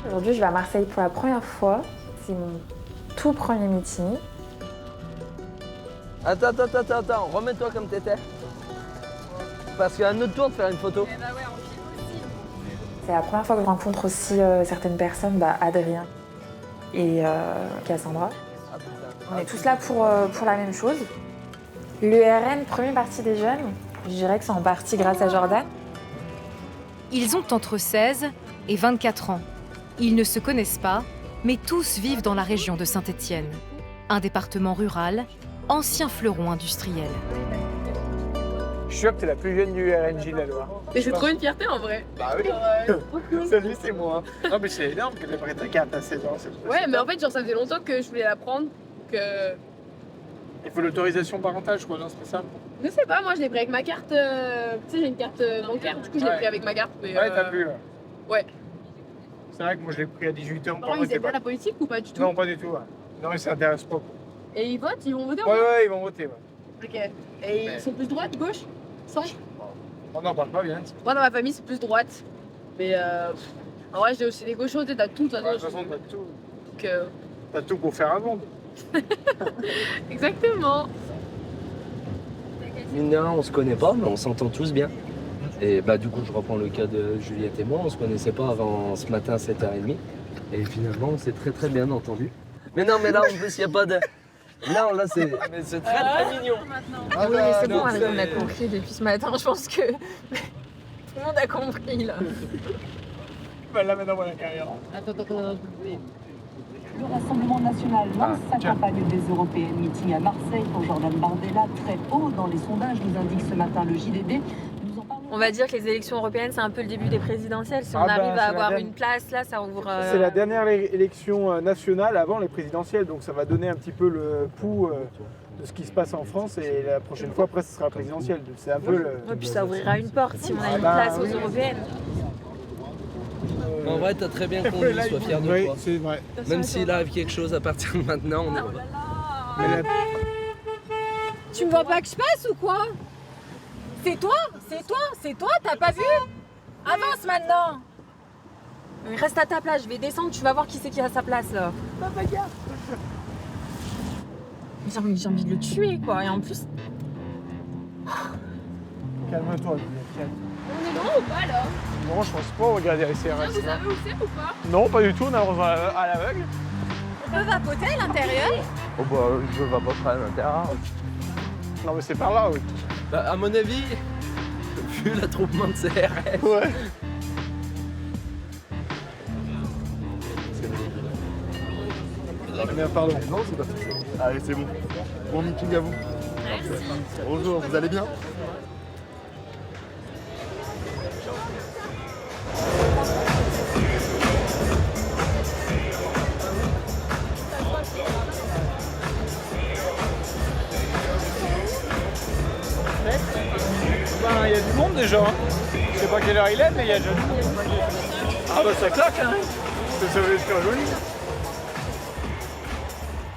Aujourd'hui, je vais à Marseille pour la première fois. C'est mon tout premier meeting. Attends, remets-toi comme t'étais. Parce qu'il y a un autre tour de faire une photo. C'est la première fois que je rencontre aussi certaines personnes, Adrien et Cassandra. On est tous là pour la même chose. L'URN, premier parti des jeunes, je dirais que c'est en partie grâce à Jordan. Ils ont entre 16 et 24 ans. Ils ne se connaissent pas, mais tous vivent dans la région de Saint-Étienne, un département rural, ancien fleuron industriel. Je suis sûr que t'es la plus jeune du RNJ de la Loire. Mais c'est trop une fierté en vrai. Bah oui. Salut, c'est moi. Non mais c'est énorme que t'aies pris ta carte à 16 ans. Ouais, mais en fait, genre, ça faisait longtemps que je voulais la prendre, que... Il faut l'autorisation parentale, je crois, non, c'est ça? Je sais pas, moi je l'ai pris avec ma carte, tu sais, j'ai une carte bancaire, du coup je l'ai pris avec ma carte. Mais, Ouais, t'as vu là. Ouais. C'est vrai que moi je l'ai pris à 18 ans. Non, ils aiment bien la politique ou pas du tout? Non, pas du tout. Ouais. Non, ils s'intéressent pas. Et ils votent, ils vont voter? Ouais, ils vont voter. Ouais. Ok. Et ils sont plus droite, gauche? Centre? On n'en parle pas bien. Moi dans ma famille c'est plus droite. Mais en vrai j'ai aussi des gauchos, t'as tout. De toute façon, t'as tout. Donc, T'as tout pour faire un monde. Exactement. Mine de rien, on se connaît pas, mais on s'entend tous bien. Et du coup, je reprends le cas de Juliette et moi. On se connaissait pas avant ce matin à 7h30. Et finalement, on s'est très très bien entendu. Mais non, mais là, en plus, il n'y a pas de... Non, là, c'est très très mignon. Oui, mais c'est bon, on a compris depuis ce matin. Je pense que tout le monde a compris, là. Bah là, maintenant, voilà, carrière. Attends. Le Rassemblement national lance sa campagne des européennes. Meeting à Marseille pour Jordan Bardella, très haut dans les sondages, nous indique ce matin le JDD. Nous en parlons... On va dire que les élections européennes, c'est un peu le début des présidentielles. Si on arrive à avoir une place, là, ça ouvre... C'est la dernière élection nationale avant les présidentielles, donc ça va donner un petit peu le pouls de ce qui se passe en France. Et la prochaine fois, après, ce sera présidentielle. C'est un peu le... Et puis ça ouvrira une porte si on a une place aux européennes. En vrai, t'as très bien conduit, sois fier de oui, toi. c'est vrai. Même s'il arrive quelque chose à partir de maintenant, on est... Tu me vois pas que je passe ou quoi? C'est toi, t'as pas vu? Avance maintenant. Reste à ta place, je vais descendre, tu vas voir qui c'est qui a sa place, là. J'ai envie de le tuer, quoi. Et en plus... Calme-toi, Juliette, calme. On est loin ou pas là? Non, je pense pas, regardez les CRS. Vous savez où c'est ou pas? Non, pas du tout, on a à l'aveugle. On peut vapoter à l'intérieur? Oh je vais pas à l'intérieur. Non, mais c'est par là, oui. À mon avis, vu l'attroupement de CRS... Ouais. Merde, pardon. Non, c'est pas fait. Allez, c'est bon. Bon meeting à vous. Bonjour, vous allez bien? Il y a du monde déjà. Je sais pas quelle heure il est, mais il y a déjà du monde. Ah bah ça claque, hein. Ça va être joli.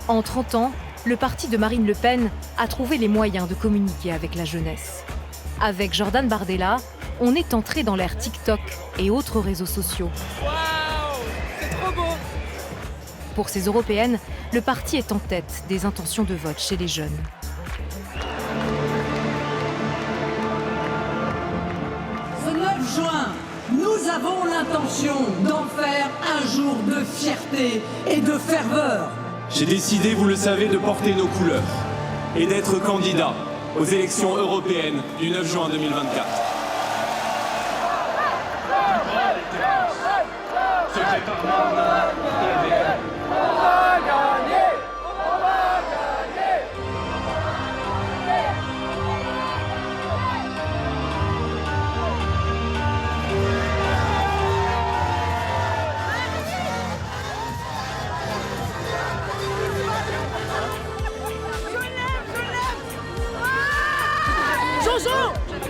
En 30 ans, le parti de Marine Le Pen a trouvé les moyens de communiquer avec la jeunesse. Avec Jordan Bardella, on est entré dans l'ère TikTok et autres réseaux sociaux. Waouh, c'est trop beau. Pour ces européennes, le parti est en tête des intentions de vote chez les jeunes. Ce 9 juin, nous avons l'intention d'en faire un jour de fierté et de ferveur. J'ai décidé, vous le savez, de porter nos couleurs et d'être candidat aux élections européennes du 9 juin 2024.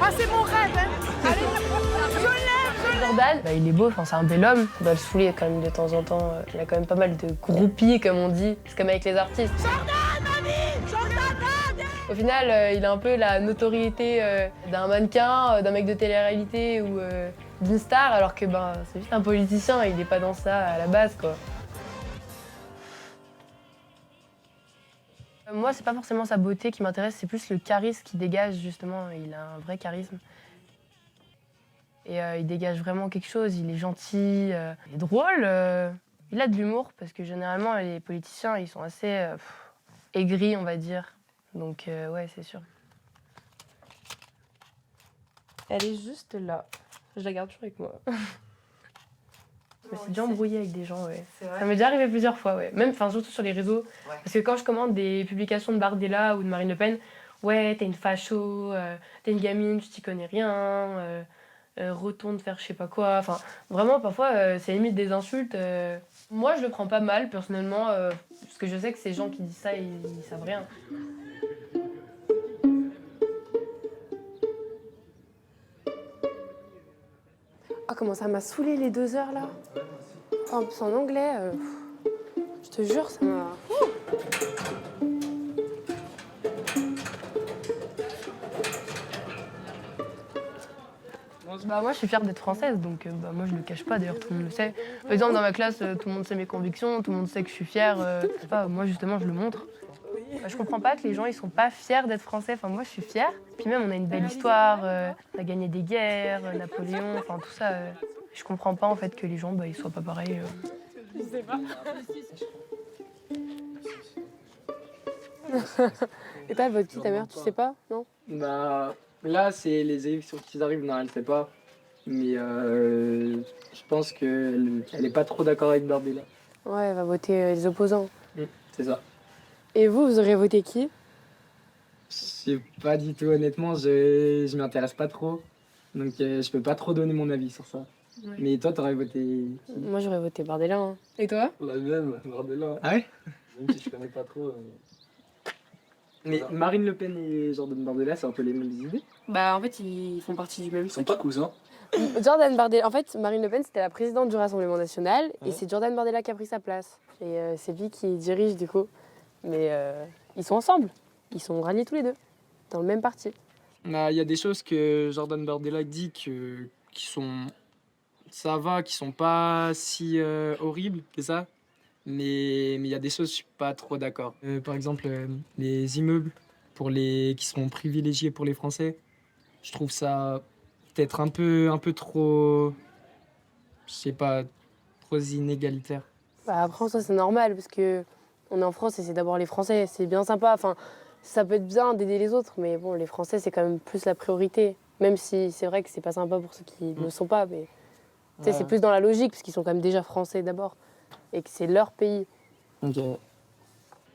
Ah, c'est mon rêve, hein. Allez, je lève. Jordan, il est beau, c'est un bel homme. On doit le saouler quand même de temps en temps. Il a quand même pas mal de groupies, comme on dit. C'est comme avec les artistes. Jordan, mamie, Jordan. Au final, il a un peu la notoriété d'un mannequin, d'un mec de télé-réalité ou d'une star alors que c'est juste un politicien, il n'est pas dans ça à la base quoi. Moi, c'est pas forcément sa beauté qui m'intéresse, c'est plus le charisme qu'il dégage justement. Il a un vrai charisme. Et il dégage vraiment quelque chose, il est gentil, il est drôle, il a de l'humour parce que généralement les politiciens ils sont assez aigris on va dire. Donc ouais c'est sûr. Elle est juste là. Je la garde toujours avec moi. Je me suis déjà embrouillée avec des gens, ouais. Ça m'est déjà arrivé plusieurs fois, ouais. Même, surtout sur les réseaux. Ouais. Parce que quand je commande des publications de Bardella ou de Marine Le Pen, ouais, t'es une facho, t'es une gamine, tu t'y connais rien, retourne faire je sais pas quoi. Enfin, vraiment, parfois, c'est limite des insultes. Moi, je le prends pas mal, personnellement, parce que je sais que ces gens qui disent ça, ils savent rien. Ah, comment ça m'a saoulé les 2 heures là. En plus en anglais, je te jure, ça m'a. Moi, je suis fière d'être française, donc moi, je le cache pas, d'ailleurs, tout le monde le sait. Par exemple, dans ma classe, tout le monde sait mes convictions, tout le monde sait que je suis fière. Moi, justement, je le montre. Je comprends pas que les gens, ils sont pas fiers d'être français. Enfin, moi, je suis fière. Puis même, on a une belle histoire, on a gagné des guerres, Napoléon, enfin, tout ça. Je comprends pas, en fait, que les gens, ils soient pas pareils. Je sais pas. Et toi, votre qui, ta mère, tu sais pas, non? Là, c'est les élections qui arrivent, non, elle sait pas. Mais je pense qu'elle est pas trop d'accord avec Bardella. Ouais, elle va voter les opposants. C'est ça. Et vous auriez voté qui? Je sais pas du tout, honnêtement, je m'intéresse pas trop. Donc je peux pas trop donner mon avis sur ça. Ouais. Mais toi, t'aurais voté qui? Moi, j'aurais voté Bardella. Hein. Et toi? La même, Bardella. Ah ouais? Même si je connais pas trop. Mais Marine Le Pen et Jordan Bardella, c'est un peu les mêmes idées? En fait, ils font partie du même. Ils sont pas cousins? Jordan Bardella, en fait, Marine Le Pen, c'était la présidente du Rassemblement National, et c'est Jordan Bardella qui a pris sa place. Et c'est lui qui dirige, du coup. Mais ils sont ensemble. Ils sont ralliés tous les deux, dans le même parti. Il y a des choses que Jordan Bardella dit qui sont... Ça va, qui sont pas si horribles que ça. Mais il y a des choses, je suis pas trop d'accord. Par exemple, les immeubles qui seront privilégiés pour les Français, je trouve ça peut-être un peu trop, je sais pas, trop inégalitaire. Après, en soi, c'est normal, parce que on est en France et c'est d'abord les Français. C'est bien sympa, enfin, ça peut être bien d'aider les autres, mais bon, les Français, c'est quand même plus la priorité. Même si c'est vrai que c'est pas sympa pour ceux qui ne le sont pas, mais c'est plus dans la logique, parce qu'ils sont quand même déjà Français d'abord. Et que c'est leur pays. Ok.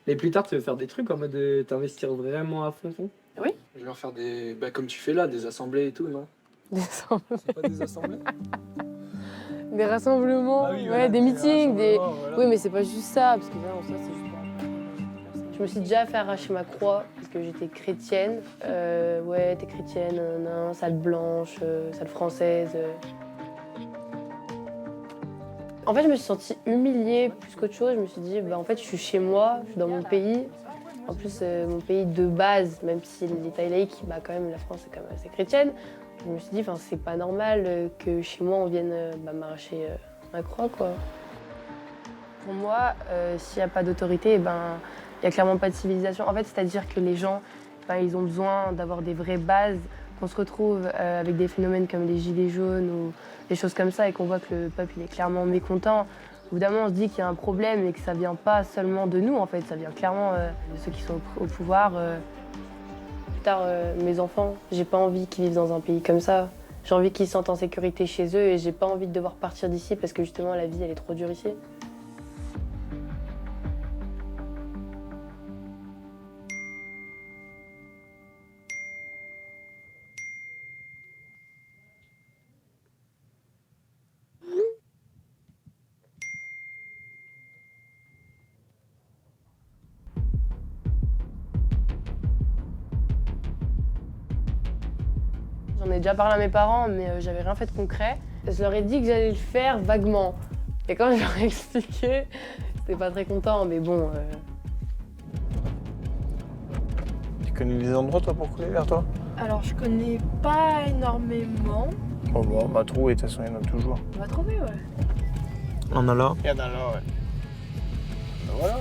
Mais plus tard, tu veux faire des trucs en mode t'investir vraiment à fond? Oui. Je vais faire des... comme tu fais là, des assemblées et tout, non? Des assemblées? C'est pas des assemblées? Des rassemblements, oui, ouais, des meetings, voilà. Oui, mais c'est pas juste ça, parce que là, en soi, c'est juste pas... Je me suis déjà fait arracher ma croix, parce que j'étais chrétienne. Ouais, t'es chrétienne, non, sale blanche, sale française... En fait, je me suis sentie humiliée plus qu'autre chose. Je me suis dit, en fait, je suis chez moi, je suis dans mon pays. En plus, mon pays de base, même si l'État est laïque, quand même, la France est quand même assez chrétienne. Je me suis dit, c'est pas normal que chez moi, on vienne m'arracher ma croix, quoi. Pour moi, s'il n'y a pas d'autorité, il n'y a clairement pas de civilisation. En fait, c'est-à-dire que les gens, ils ont besoin d'avoir des vraies bases, qu'on se retrouve avec des phénomènes comme les gilets jaunes ou des choses comme ça et qu'on voit que le peuple il est clairement mécontent. Évidemment, on se dit qu'il y a un problème et que ça vient pas seulement de nous, en fait, ça vient clairement de ceux qui sont au pouvoir. Plus tard, mes enfants, j'ai pas envie qu'ils vivent dans un pays comme ça. J'ai envie qu'ils se sentent en sécurité chez eux et j'ai pas envie de devoir partir d'ici parce que justement la vie elle est trop dure ici. J'en ai déjà parlé à mes parents, mais j'avais rien fait de concret. Je leur ai dit que j'allais le faire vaguement. Et quand je leur ai expliqué, c'était pas très content, mais bon. Tu connais les endroits, toi, pour couler vers toi? Alors, je connais pas énormément. Oh, bon, on va trouver, de toute façon, il y en a toujours. On va trouver, ouais. Il y en a là. Il y en a là, ouais. Ben voilà.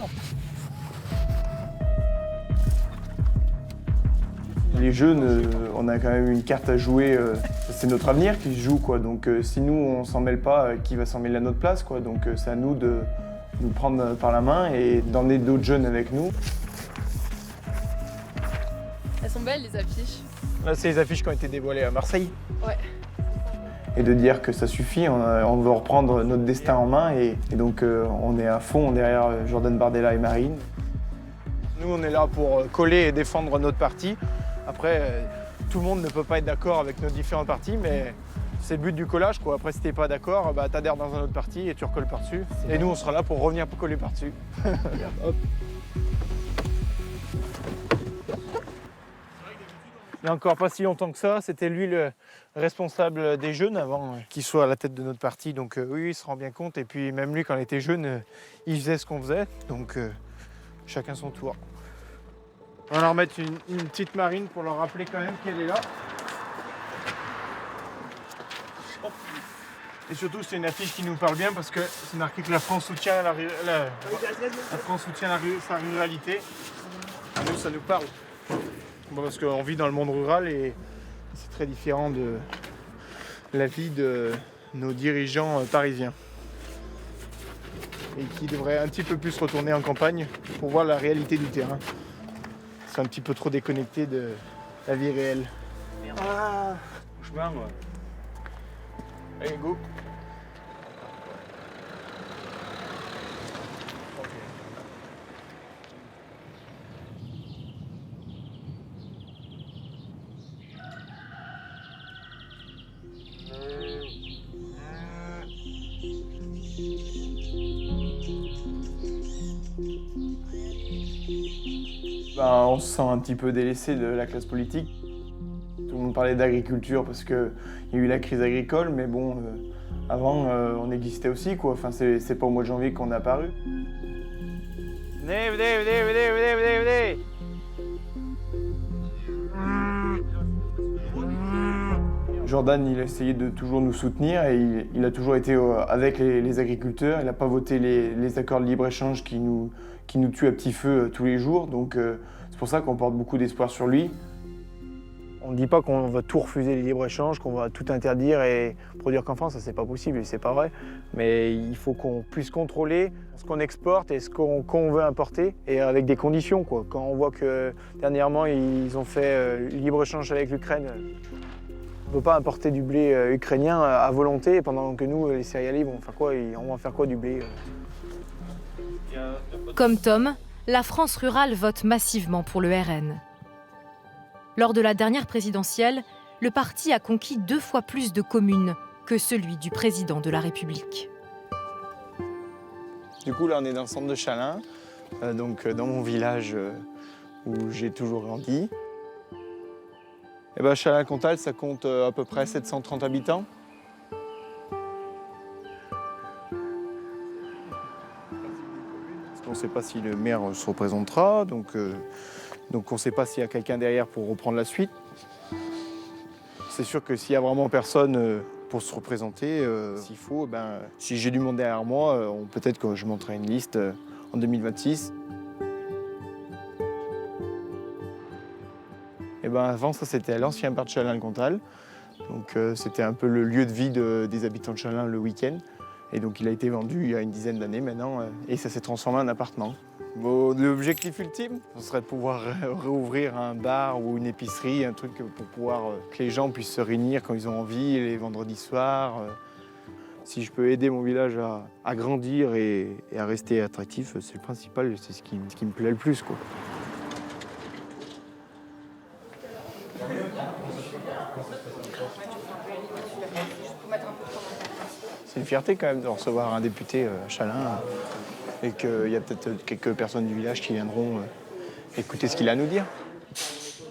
Les jeunes, on a quand même une carte à jouer. C'est notre avenir qui se joue, quoi. Donc si nous, on s'en mêle pas, qui va s'en mêler à notre place, quoi. Donc c'est à nous de nous prendre par la main et d'emmener d'autres jeunes avec nous. Elles sont belles, les affiches. Là, c'est les affiches qui ont été dévoilées à Marseille. Ouais. Et de dire que ça suffit, on veut reprendre notre destin en main et donc on est à fond derrière Jordan Bardella et Marine. Nous, on est là pour coller et défendre notre parti. Après, tout le monde ne peut pas être d'accord avec nos différents partis, mais c'est le but du collage, quoi. Après, si t'es pas d'accord, bah, t'adhères dans un autre parti et tu recolles par-dessus. Et nous, on sera là pour revenir pour coller par-dessus. Hop. Il n'y a encore pas si longtemps que ça, c'était lui le responsable des jeunes avant qu'il soit à la tête de notre parti. Donc oui, il se rend bien compte. Et puis même lui, quand il était jeune, il faisait ce qu'on faisait. Donc chacun son tour. On va leur mettre une petite marine pour leur rappeler quand même qu'elle est là. Et surtout, c'est une affiche qui nous parle bien parce que c'est marqué que la France soutient sa ruralité. À nous, ça nous parle. Bon, parce qu'on vit dans le monde rural et c'est très différent de la vie de nos dirigeants parisiens. Et qui devraient un petit peu plus retourner en campagne pour voir la réalité du terrain. C'est un petit peu trop déconnecté de la vie réelle. Ah, chemin, moi. Allez, go. Ben, on se sent un petit peu délaissé de la classe politique. Tout le monde parlait d'agriculture parce qu'il y a eu la crise agricole, mais bon, avant on existait aussi, quoi. Enfin, c'est pas au mois de janvier qu'on est apparu. Venez, venez, venez, venez, venez, venez, venez. Jordan, il a essayé de toujours nous soutenir et il a toujours été avec les agriculteurs. Il n'a pas voté les accords de libre-échange qui nous tuent à petit feu tous les jours. Donc c'est pour ça qu'on porte beaucoup d'espoir sur lui. On ne dit pas qu'on va tout refuser les libres-échanges, qu'on va tout interdire et produire qu'en France, ça c'est pas possible et c'est pas vrai. Mais il faut qu'on puisse contrôler ce qu'on exporte et ce qu'on veut importer et avec des conditions, quoi. Quand on voit que dernièrement ils ont fait libre-échange avec l'Ukraine, on ne peut pas importer du blé ukrainien à volonté pendant que nous, les céréaliers, on va faire quoi du blé? Comme Tom, la France rurale vote massivement pour le RN. Lors de la dernière présidentielle, le parti a conquis 2 fois plus de communes que celui du président de la République. Du coup, là, on est dans le centre de Chalain, donc dans mon village où j'ai toujours grandi. Et ben, Chalain-Comtal, ça compte à peu près 730 habitants. On ne sait pas si le maire se représentera, donc on ne sait pas s'il y a quelqu'un derrière pour reprendre la suite. C'est sûr que s'il n'y a vraiment personne pour se représenter, s'il faut, si j'ai du monde derrière moi, peut-être que je monterai une liste en 2026. Et avant, ça c'était l'ancien bar de Chalain-Comtal. Donc c'était un peu le lieu de vie des habitants de Chalain le week-end. Et donc il a été vendu il y a une dizaine d'années maintenant et ça s'est transformé en appartement. Bon, l'objectif ultime, ce serait de pouvoir réouvrir un bar ou une épicerie, un truc pour pouvoir que les gens puissent se réunir quand ils ont envie, les vendredis soirs. Si je peux aider mon village à grandir et à rester attractif, c'est le principal, c'est ce qui me plaît le plus, quoi. C'est une fierté quand même de recevoir un député à Chalain et qu'il y a peut-être quelques personnes du village qui viendront écouter ce qu'il a à nous dire.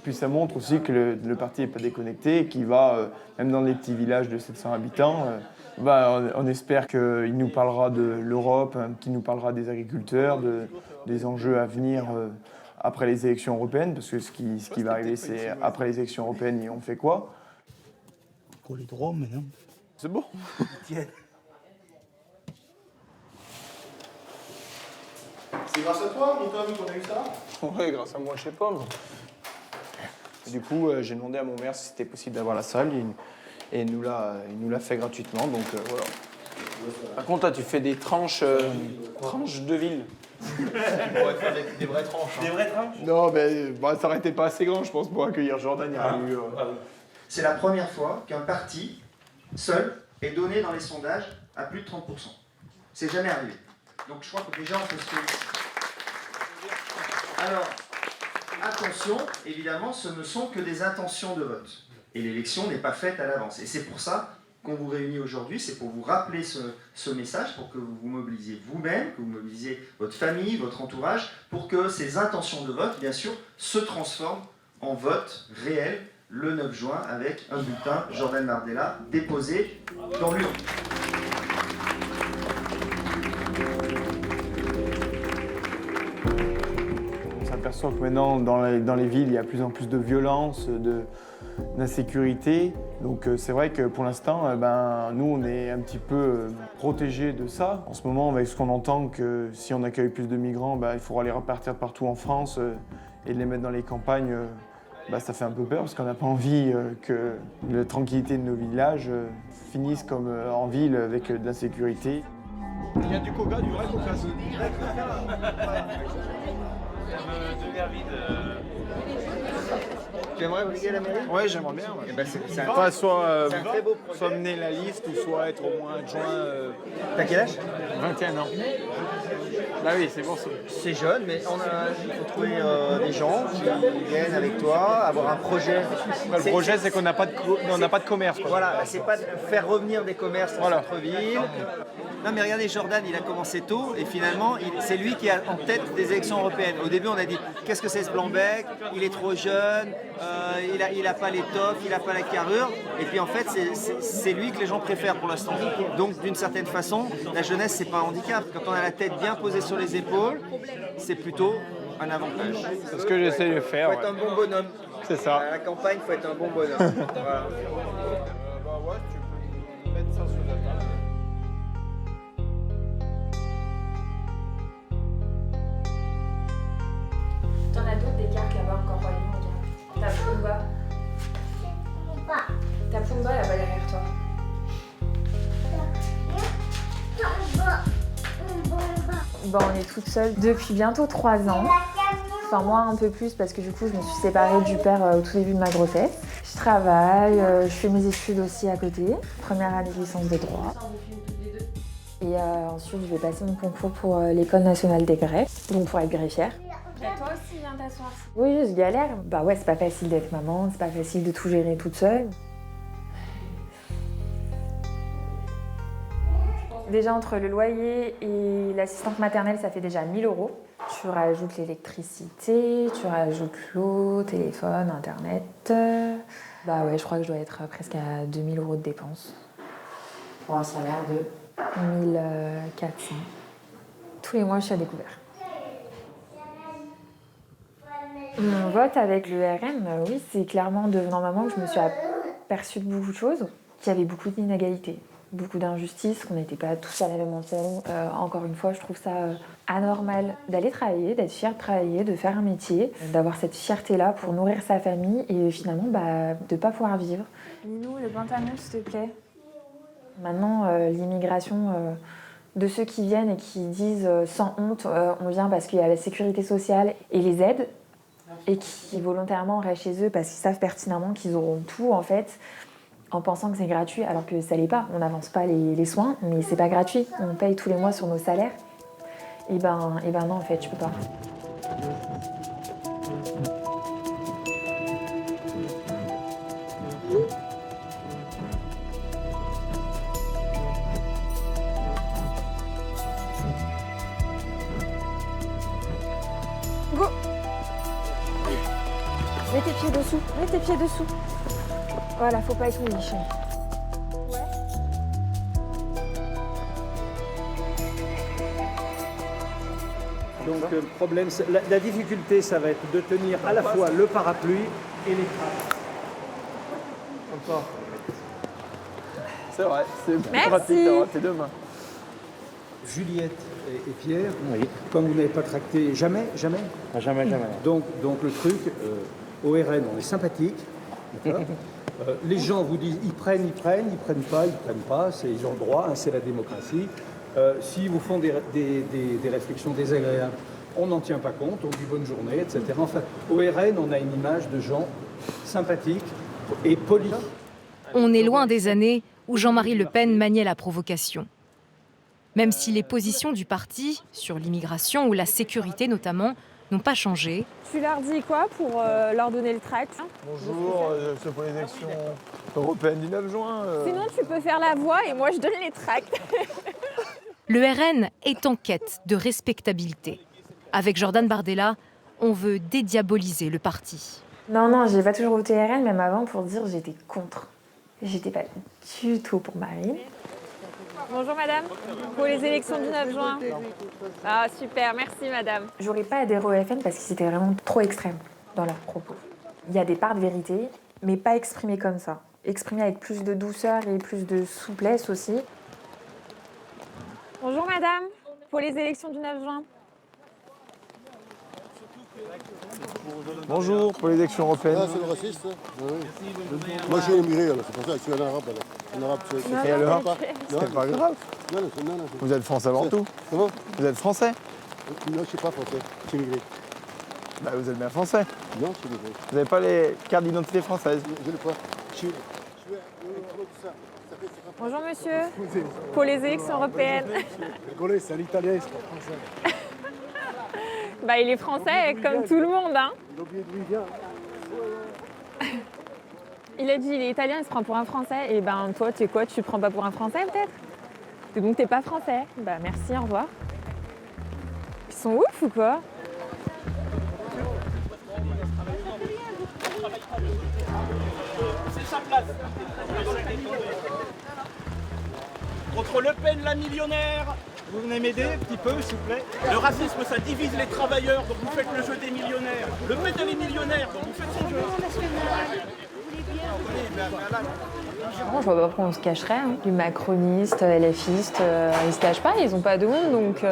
Puis ça montre aussi que le parti n'est pas déconnecté et qu'il va, même dans les petits villages de 700 habitants, on espère qu'il nous parlera de l'Europe, qu'il nous parlera des agriculteurs, des enjeux à venir après les élections européennes, parce que ce qui va arriver, c'est après les élections européennes, on fait quoi? trop les droits maintenant. C'est bon. Tiens. C'est grâce à toi, mon Tom, qu'on a eu ça? Ouais, grâce à moi, je sais pas. Mais... Du coup, j'ai demandé à mon maire si c'était possible d'avoir la salle et il nous l'a fait gratuitement, donc voilà. Par contre, toi, tu fais des tranches de ville. On pourrait faire des vraies tranches. Des vraies tranches? Non, mais ça aurait été pas assez grand, je pense, pour accueillir Jordan. Il y aurait eu, C'est la première fois qu'un parti, seul, est donné dans les sondages à plus de 30%. C'est jamais arrivé. Donc je crois que déjà on peut se féliciter. Alors, attention, évidemment, ce ne sont que des intentions de vote. Et l'élection n'est pas faite à l'avance. Et c'est pour ça qu'on vous réunit aujourd'hui, c'est pour vous rappeler ce message, pour que vous vous mobilisiez vous-même, que vous mobilisiez votre famille, votre entourage, pour que ces intentions de vote, bien sûr, se transforment en vote réel le 9 juin avec un bulletin Jordan Bardella déposé dans l'urne. On s'aperçoit que maintenant, dans les villes, il y a de plus en plus de violence, d'insécurité. Donc c'est vrai que pour l'instant, nous, on est un petit peu protégés de ça. En ce moment, avec ce qu'on entend, que si on accueille plus de migrants, il faudra les repartir partout en France et les mettre dans les campagnes. Ça fait un peu peur parce qu'on n'a pas envie que la tranquillité de nos villages finisse comme en ville avec de l'insécurité. Il y a du coca, du vrai coca. Tu aimerais briguer la mairie? Ouais, j'aimerais bien. Ouais. Eh ben, c'est Enfin, un très beau projet. soit mener la liste ou soit être au moins adjoint. T'as quel âge? 21 ans. Bah oui, c'est bon. C'est jeune, mais il faut trouver des gens qui viennent avec toi, avoir un projet. Le projet, c'est qu'on n'a pas de commerce. Quoi. Voilà, c'est pas de faire revenir des commerces en centre-ville. Non mais regardez, Jordan, il a commencé tôt et finalement, c'est lui qui est en tête des élections européennes. Au début, on a dit, qu'est-ce que c'est ce blanc-bec? Il est trop jeune, il a pas l'étoffe, il a pas la carrure. Et puis en fait, c'est lui que les gens préfèrent pour l'instant. Donc d'une certaine façon, la jeunesse, c'est pas un handicap. Quand on a la tête bien posée sur les épaules, c'est plutôt un avantage. C'est ce que j'essaie de faire. Il faut être un bon bonhomme. C'est ça. À la campagne, il faut être un bon bonhomme. Voilà. Ouais, tu peux mettre ça sur la table. T'en as d'autres des cartes là-bas encore, regarde. T'as Pumba. T'as Pumba là-bas derrière toi. On est toute seule depuis bientôt 3 ans. Enfin moi un peu plus parce que du coup je me suis séparée du père au tout début de ma grossesse. Je travaille, je fais mes études aussi à côté. Première année de licence de droit. Et ensuite je vais passer mon concours pour l'École nationale des greffes, donc pour être greffière. Et toi aussi, viens t'asseoir. Oui, je galère. Bah ouais, c'est pas facile d'être maman, c'est pas facile de tout gérer toute seule. Déjà, entre le loyer et l'assistante maternelle, ça fait déjà 1 000 €. Tu rajoutes l'électricité, tu rajoutes l'eau, téléphone, internet. Bah ouais, je crois que je dois être presque à 2 000 € de dépenses. Pour un salaire de 1 400. Tous les mois, je suis à découvert. Mon vote avec le RN, oui, c'est clairement en devenant maman que je me suis aperçue de beaucoup de choses, qu'il y avait beaucoup d'inégalités, beaucoup d'injustices, qu'on n'était pas tous à la même enseigne. Encore une fois, je trouve ça anormal d'aller travailler, d'être fière de travailler, de faire un métier, d'avoir cette fierté-là pour nourrir sa famille et finalement de ne pas pouvoir vivre. Lis-nous le pantalon, s'il te plaît. Maintenant, l'immigration de ceux qui viennent et qui disent sans honte, on vient parce qu'il y a la sécurité sociale et les aides, et qui volontairement restent chez eux parce qu'ils savent pertinemment qu'ils auront tout en fait, en pensant que c'est gratuit alors que ça l'est pas. On n'avance pas les soins, mais c'est pas gratuit. On paye tous les mois sur nos salaires. Et ben non, en fait, tu peux pas. Go! Mets tes pieds dessous, mets tes pieds dessous. Voilà, faut pas être mouillé, chérie. Donc le problème, la difficulté, ça va être de tenir à la fois le parapluie et les trappes. Encore. C'est vrai, c'est plus Merci. pratique d'avoir tes deux mains. Juliette et Pierre, comme vous n'avez pas tracté jamais. Jamais. Donc le truc, au RN, on est sympathique. D'accord. Les gens vous disent, ils prennent pas, ils ont le droit, hein, c'est la démocratie. S'ils vous font des réflexions désagréables, on n'en tient pas compte, on dit bonne journée, etc. Enfin, au RN, on a une image de gens sympathiques et polis. On est loin des années où Jean-Marie Le Pen maniait la provocation. Même si les positions du parti, sur l'immigration ou la sécurité notamment, n'ont pas changé. Tu leur dis quoi pour leur donner le tract? Bonjour, c'est pour les élections européennes du 9 juin. Sinon, tu peux faire la voix et moi, je donne les tracts. Le RN est en quête de respectabilité. Avec Jordan Bardella, on veut dédiaboliser le parti. Non, j'ai pas toujours voté RN, même avant, pour dire j'étais contre. J'étais pas du tout pour Marine. Bonjour madame, pour les élections du 9 juin. Ah super, merci madame. J'aurais pas adhéré au FN parce qu'ils étaient vraiment trop extrêmes dans leurs propos. Il y a des parts de vérité, mais pas exprimées comme ça. Exprimées avec plus de douceur et plus de souplesse aussi. Bonjour madame, pour les élections du 9 juin. Bonjour, pour les élections européennes. Ah, c'est le raciste. Oui. Moi, j'ai émigré, c'est pour ça que je suis un arabe. Un arabe, c'est Et alors pas. C'est pas grave. Non. Vous êtes français avant tout. Comment? Vous êtes français? Non, je ne suis pas français. Je suis immigré. Bah, vous êtes bien français. Non, je suis immigré. Vous n'avez pas les cartes d'identité françaises? Je n'ai pas. Bonjour monsieur, pour les élections européennes. Rigolez, c'est un italien, c'est pas français. Bah il est français comme tout le monde, hein. Il a oublié d'où il vient. Il a dit il est italien, il se prend pour un français. Et ben toi, tu es quoi? Tu te prends pas pour un français peut-être? Et donc t'es pas français. Bah merci, au revoir. Ils sont ouf ou quoi? C'est sa place. Contre Le Pen, la millionnaire. Vous venez m'aider un petit peu, s'il vous plaît? Le racisme, ça divise les travailleurs, donc vous faites le jeu des millionnaires. Le Pen, elle est millionnaire, donc vous faites son jeu. Je vois pas pourquoi on se cacherait. Hein. Les macronistes, LFistes, ils se cachent pas, ils ont pas de honte. Donc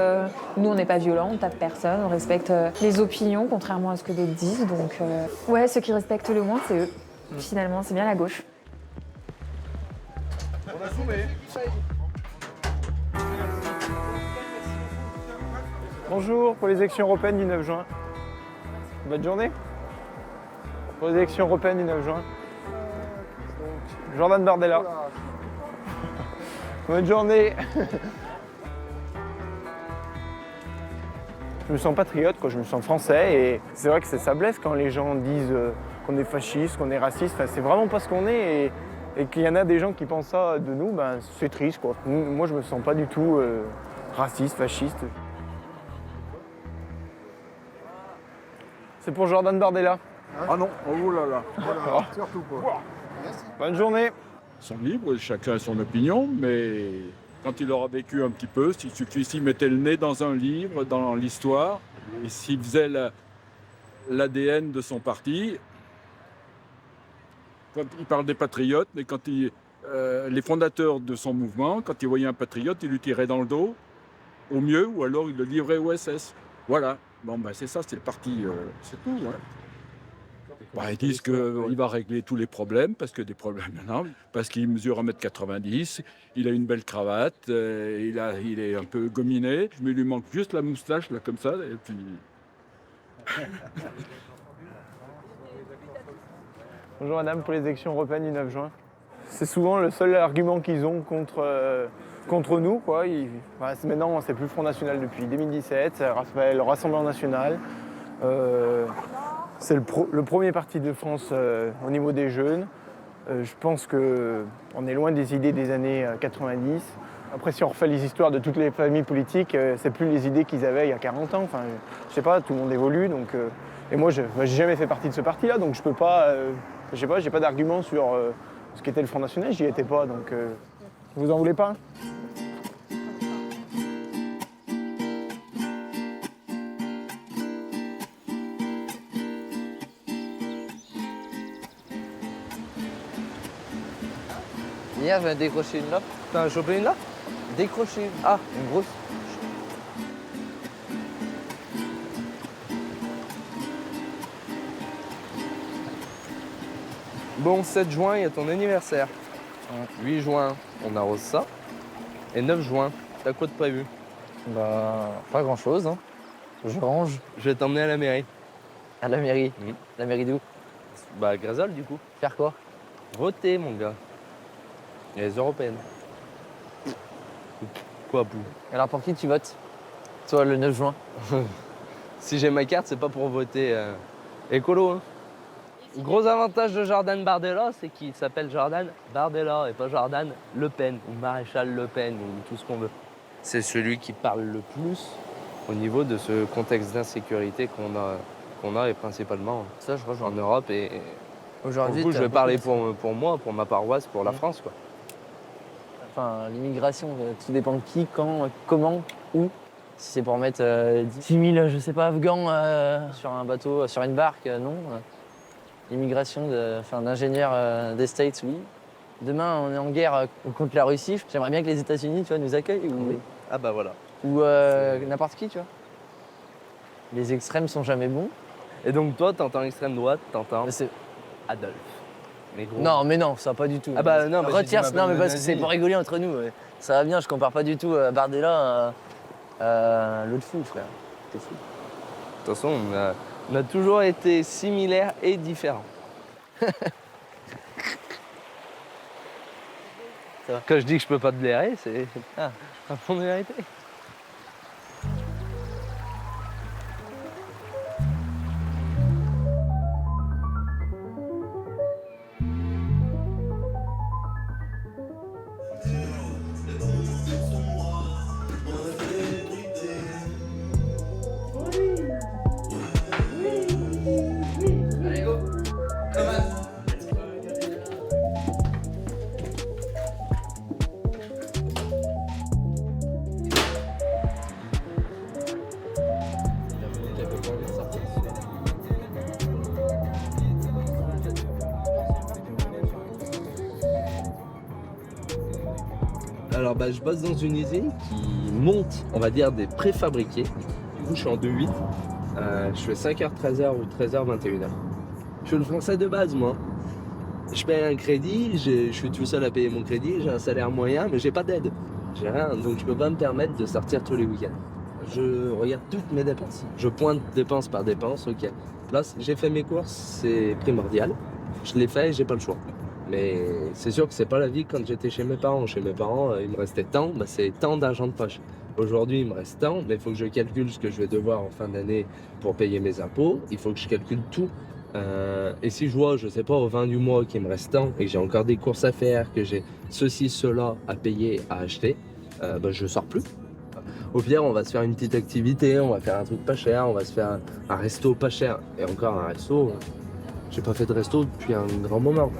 nous, on n'est pas violents, on tape personne, on respecte les opinions, contrairement à ce que d'autres disent. Donc ouais, ceux qui respectent le moins, c'est eux. Finalement, c'est bien la gauche. On a zoomé. Bonjour, pour les élections européennes du 9 juin. Bonne journée. Pour les élections européennes du 9 juin. Jordan Bardella. Bonne journée. Je me sens patriote, quoi. Je me sens français et c'est vrai que ça blesse quand les gens disent qu'on est fasciste, qu'on est raciste. Enfin, c'est vraiment pas ce qu'on est et qu'il y en a des gens qui pensent ça de nous, ben, c'est triste, quoi. Moi, je me sens pas du tout raciste, fasciste. C'est pour Jordan Bardella. Ah non, oh là là. Voilà, surtout pas. Bonne journée. Ils sont libres, chacun a son opinion, mais quand il aura vécu un petit peu, il suffit s'il mettait le nez dans un livre, dans l'histoire, et s'il faisait l'ADN de son parti, quand il parle des patriotes, mais quand les fondateurs de son mouvement, quand ils voyaient un patriote, ils lui tiraient dans le dos, au mieux, ou alors ils le livraient au SS. Voilà. Bon, ben c'est ça, c'est le parti, c'est tout. Ouais. Bah, ils disent qu'il va régler tous les problèmes, parce que des problèmes, non, parce qu'il mesure 1m90, il a une belle cravate, il est un peu gominé, mais il lui manque juste la moustache, là, comme ça, et puis... Bonjour madame, pour les élections européennes du 9 juin. C'est souvent le seul argument qu'ils ont contre nous, quoi. Maintenant, c'est plus le Front National depuis 2017, c'est le Rassemblement National. C'est le premier parti de France au niveau des jeunes. Je pense qu'on est loin des idées des années 90. Après, si on refait les histoires de toutes les familles politiques, c'est plus les idées qu'ils avaient il y a 40 ans. Enfin, je sais pas, tout le monde évolue. Donc, et moi, j'ai jamais fait partie de ce parti-là, donc je peux pas. Je sais pas, j'ai pas d'argument sur ce qu'était le Front National. J'y étais pas, donc vous en voulez pas? Hier, j'ai décroché une là. T'en as chopé une là? Décroché une. Ah, une grosse. Bon, 7 juin, il y a ton anniversaire. 8 juin, on arrose ça. Et 9 juin, t'as quoi de prévu? Bah, pas grand-chose, hein. Je range. Je vais t'emmener à la mairie. À la mairie? La mairie d'où? Bah, à Grézol, du coup. Faire quoi? Voter, mon gars. Il y a les européennes. Quoi, Pou? Alors pour qui tu votes? Toi, le 9 juin? Si j'ai ma carte, c'est pas pour voter écolo, hein. Gros avantage de Jordan Bardella, c'est qu'il s'appelle Jordan Bardella et pas Jordan Le Pen ou Maréchal Le Pen ou tout ce qu'on veut. C'est celui qui parle le plus au niveau de ce contexte d'insécurité qu'on a et principalement ça, je rejoins. En Europe. Et aujourd'hui, je vais parler pour moi, pour ma paroisse, pour la France, quoi. Enfin, l'immigration, tout dépend de qui, quand, comment, où. Si c'est pour mettre 10 000, je sais pas, Afghans sur un bateau, sur une barque, non. L'immigration d'ingénieurs des States, oui. Demain, on est en guerre contre la Russie. J'aimerais bien que les États-Unis, tu vois, nous accueillent. Ou, ah bah voilà. Ou n'importe qui, tu vois. Les extrêmes sont jamais bons. Et donc toi, t'entends l'extrême droite, t'entends Adolphe. Mais gros. Non, mais non, ça pas du tout. Ah bah non, mais retire, non, mais parce que c'est pour rigoler entre nous. Ça va bien, je compare pas du tout Bardella à l'autre fou, frère. T'es fou. De toute façon, on a toujours été similaires et différents. Quand je dis que je peux pas te blairer, c'est à fond de vérité. Alors je bosse dans une usine qui monte, on va dire, des préfabriqués. Du coup, je suis en 2-8. Je fais 5h, 13h ou 13h, 21h. Je suis le français de base, moi. Je paye un crédit, je suis tout seul à payer mon crédit, j'ai un salaire moyen, mais j'ai pas d'aide. J'ai rien, donc je peux pas me permettre de sortir tous les week-ends. Je regarde toutes mes dépenses. Je pointe dépense par dépense, ok. Là, j'ai fait mes courses, c'est primordial. Je l'ai fait et j'ai pas le choix. Mais c'est sûr que c'est pas la vie quand j'étais chez mes parents. Chez mes parents, il me restait tant, c'est tant d'argent de poche. Aujourd'hui, il me reste tant, mais il faut que je calcule ce que je vais devoir en fin d'année pour payer mes impôts. Il faut que je calcule tout. Et si je vois, je sais pas, au 20 du mois qu'il me reste tant et que j'ai encore des courses à faire, que j'ai ceci, cela à payer, à acheter, je sors plus. Au pire, on va se faire une petite activité, on va faire un truc pas cher, on va se faire un resto pas cher. Et encore un resto, j'ai pas fait de resto depuis un grand moment.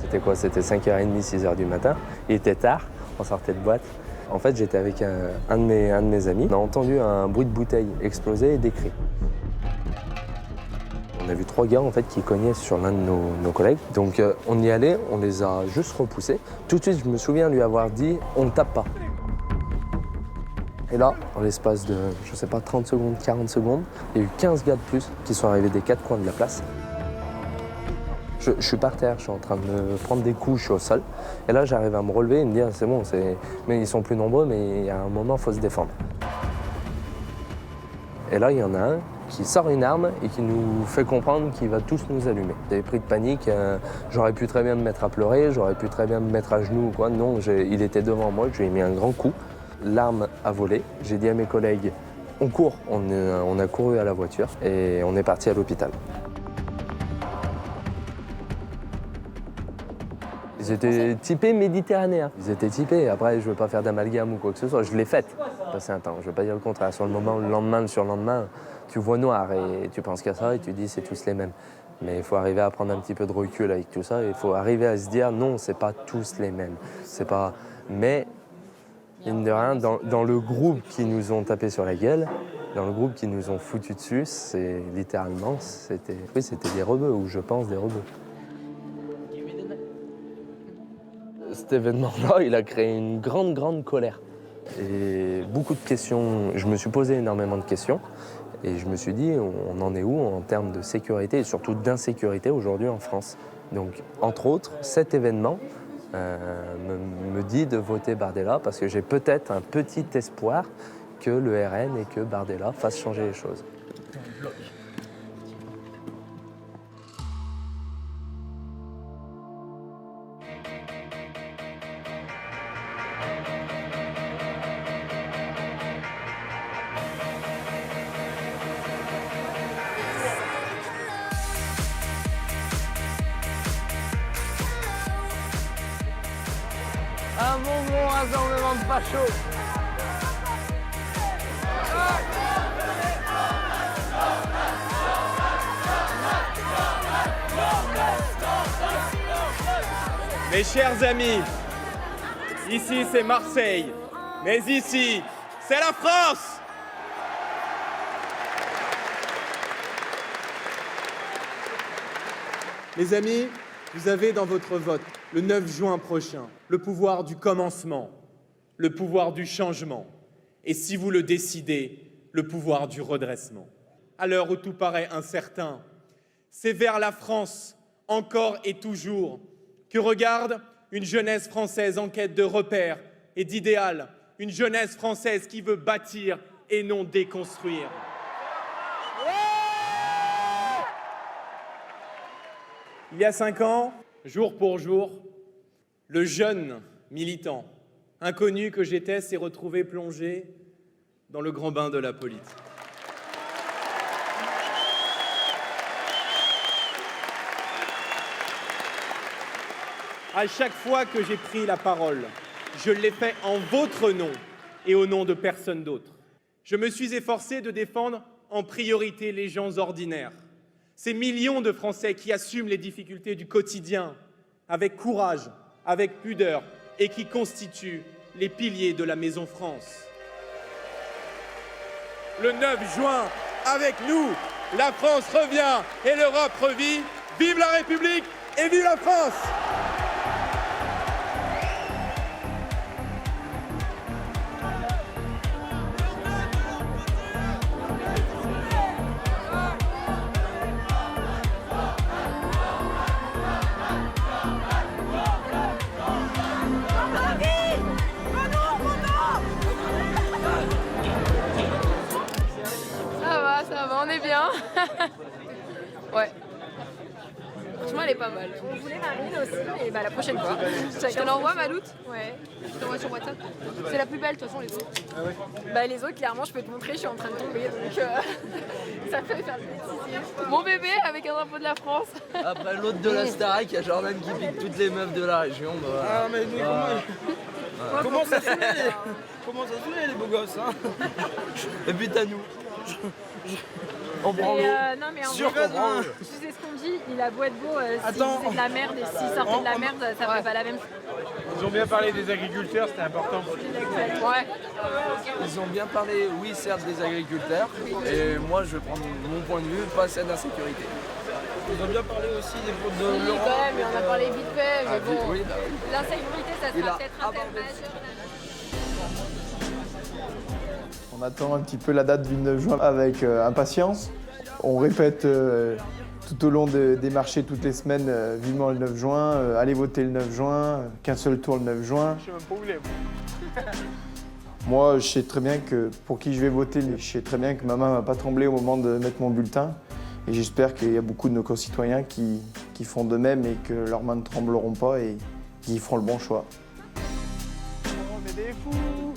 C'était quoi? C'était 5h30, 6h du matin. Il était tard, on sortait de boîte. En fait, j'étais avec un de mes amis. On a entendu un bruit de bouteille exploser et des cris. On a vu 3 gars en fait, qui cognaient sur l'un de nos collègues. Donc on y allait, on les a juste repoussés. Tout de suite, je me souviens lui avoir dit « on ne tape pas ». Et là, en l'espace de, je sais pas, 30 secondes, 40 secondes, il y a eu 15 gars de plus qui sont arrivés des 4 coins de la place. Je suis par terre, je suis en train de me prendre des coups, je suis au sol. Et là, j'arrive à me relever et me dire, c'est bon, mais ils sont plus nombreux, mais il y a un moment, il faut se défendre. Et là, il y en a un qui sort une arme et qui nous fait comprendre qu'il va tous nous allumer. J'avais pris de panique, j'aurais pu très bien me mettre à pleurer, j'aurais pu très bien me mettre à genoux ou quoi. Non, il était devant moi, je lui ai mis un grand coup. L'arme a volé. J'ai dit à mes collègues, On court, on a couru à la voiture et on est parti à l'hôpital. Ils étaient typés méditerranéens. Ils étaient typés. Après, je ne veux pas faire d'amalgame ou quoi que ce soit. Je l'ai faite, passé un temps. Je ne veux pas dire le contraire. Sur le moment, le lendemain, le surlendemain, tu vois noir et tu penses qu'à ça et tu dis c'est tous les mêmes. Mais il faut arriver à prendre un petit peu de recul avec tout ça. Il faut arriver à se dire non, c'est pas tous les mêmes. C'est pas. Mais mine de rien, dans le groupe qui nous ont tapé sur la gueule, dans le groupe qui nous ont foutu dessus, c'est littéralement, c'était des rebeux ou je pense des rebeux. Cet événement-là, il a créé une grande colère. Et beaucoup de questions, je me suis posé énormément de questions. Et je me suis dit, on en est où en termes de sécurité et surtout d'insécurité aujourd'hui en France. Donc, entre autres, cet événement me dit de voter Bardella parce que j'ai peut-être un petit espoir que le RN et que Bardella fassent changer les choses. Un bon rassemblement de fachos. Mes chers amis, ici c'est Marseille, mais ici c'est la France. Mes amis, vous avez dans votre vote, le 9 juin prochain, le pouvoir du commencement, le pouvoir du changement, et si vous le décidez, le pouvoir du redressement. À l'heure où tout paraît incertain, c'est vers la France, encore et toujours, que regarde une jeunesse française en quête de repères et d'idéal, une jeunesse française qui veut bâtir et non déconstruire. Il y a 5 ans, jour pour jour, le jeune militant inconnu que j'étais s'est retrouvé plongé dans le grand bain de la politique. À chaque fois que j'ai pris la parole, je l'ai fait en votre nom et au nom de personne d'autre. Je me suis efforcé de défendre en priorité les gens ordinaires, ces millions de Français qui assument les difficultés du quotidien avec courage, avec pudeur et qui constituent les piliers de la Maison France. Le 9 juin, avec nous, la France revient et l'Europe revit. Vive la République et vive la France! Ça va, on est bien. Ouais. Franchement, elle est pas mal. On voulait Marine aussi, et bah la prochaine fois. Je te l'envoie, Maloute? Ouais, je t'envoie sur WhatsApp. C'est la plus belle, de toute façon, les autres. Ah ouais. Bah les autres, clairement, je peux te montrer, je suis en train de tomber, donc ça peut faire le Mon bébé avec un drapeau de la France. Après l'autre de la Starac, il y a Jordan qui pique toutes les meufs de la région. Bah, ah mais comment ça se fait? Comment ça se fait les beaux gosses hein? Et puis t'as nous. On prend l'eau. Non mais en vrai, tu sais ce qu'on dit, il a beau être beau, s'il faisait de la merde et s'il sortait de la merde, ça ferait pas la même chose. Ils ont bien parlé des agriculteurs, c'était important. Ouais. Ils ont bien parlé, oui certes, des agriculteurs. Et moi je vais prendre mon point de vue, pas celle d'insécurité. Ils ont bien parlé aussi des fautes de Oui, Laurent. quand même, mais on a parlé vite fait, mais bon. Oui, bah oui. L'insécurité, ça Il sera a peut-être abordé. intermède. On attend un petit peu la date du 9 juin avec impatience. On répète tout au long des marchés toutes les semaines, vivement le 9 juin, allez voter le 9 juin, qu'un seul tour le 9 juin. Je sais même pas où il est. Moi, je sais très bien que pour qui je vais voter, je sais très bien que ma main ne va pas trembler au moment de mettre mon bulletin. Et j'espère qu'il y a beaucoup de nos concitoyens qui font de même et que leurs mains ne trembleront pas et qui feront le bon choix. On est des fous.